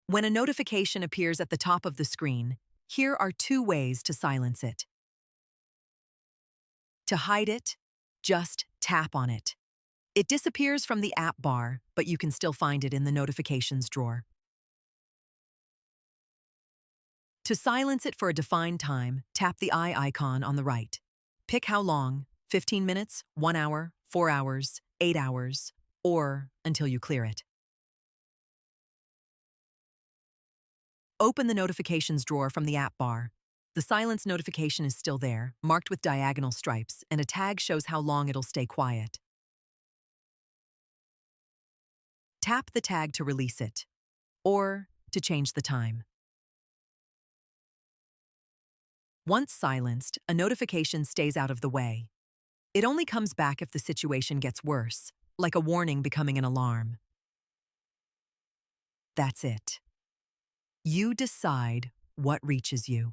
When a notification appears at the top of the screen, here are two ways to silence it. To hide it, just tap on it. It disappears from the app bar, but you can still find it in the notifications drawer. To silence it for a defined time, tap the eye icon on the right. Pick how long, 15 minutes, 1 hour, 4 hours, 8 hours, or until you clear it. Open the notifications drawer from the app bar. The silence notification is still there, marked with diagonal stripes, and a tag shows how long it'll stay quiet. Tap the tag to release it, or to change the time. Once silenced, a notification stays out of the way. It only comes back if the situation gets worse, like a warning becoming an alarm. That's it. You decide what reaches you.